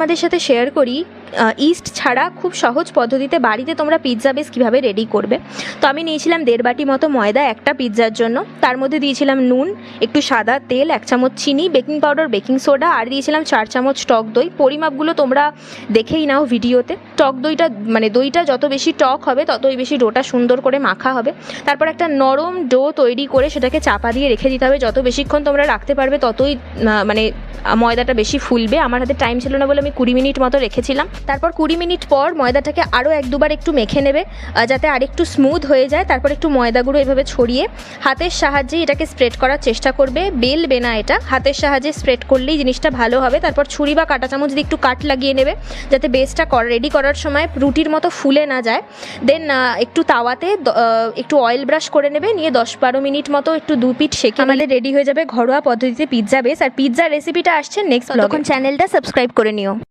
আমাদের সাথে শেয়ার করি ইস্ট ছাড়া খুব সহজ পদ্ধতিতে বাড়িতে তোমরা পিৎজা বেস কীভাবে রেডি করবে। তো আমি নিয়েছিলাম 1.5 বাটি মতো ময়দা একটা পিৎজার জন্য, তার মধ্যে দিয়েছিলাম নুন, একটু সাদা তেল, 1 চামচ চিনি, বেকিং পাউডার, বেকিং সোডা, আর দিয়েছিলাম 4 চামচ টক দই। পরিমাপগুলো তোমরা দেখেই নাও ভিডিওতে। টক দইটা মানে দইটা যত বেশি টক হবে ততই বেশি ডোটা সুন্দর করে মাখা হবে। তারপর একটা নরম ডো তৈরি করে সেটাকে চাপা দিয়ে রেখে দিতে হবে। যত বেশিক্ষণ তোমরা রাখতে পারবে ততই মানে ময়দাটা বেশি ফুলবে। আমার হাতে টাইম ছিল না বলে আমি 20 মিনিট মতো রেখেছিলাম। তারপর 20 মিনিট পর ময়দাটাকে আরও 1-2 বার একটু মেখে নেবে যাতে আরেকটু স্মুথ হয়ে যায়। তারপর একটু ময়দাগুলো এভাবে ছড়িয়ে হাতের সাহায্যে এটাকে স্প্রেড করার চেষ্টা করবে। বেলবে না, এটা হাতের সাহায্যে স্প্রেড করলেই জিনিসটা ভালো হবে। তারপর ছুরি বা কাঁটা চামচ দিয়ে একটু কাট লাগিয়ে নেবে যাতে বেসটা রেডি করার সময় রুটির মতো ফুলে না যায়। দেন একটু তাওয়াতে একটু অয়েল ব্রাশ করে নেবে, নিয়ে 10-12 মিনিট মতো একটু 2 পিঠ সেঁকে আমাদের রেডি হয়ে যাবে ঘরোয়া পদ্ধতিতে পিৎজা বেস। আর পিৎজা রেসিপিটা আসছে নেক্সট ব্লগে। তখন চ্যানেলটা সাবস্ক্রাইব করে নিও।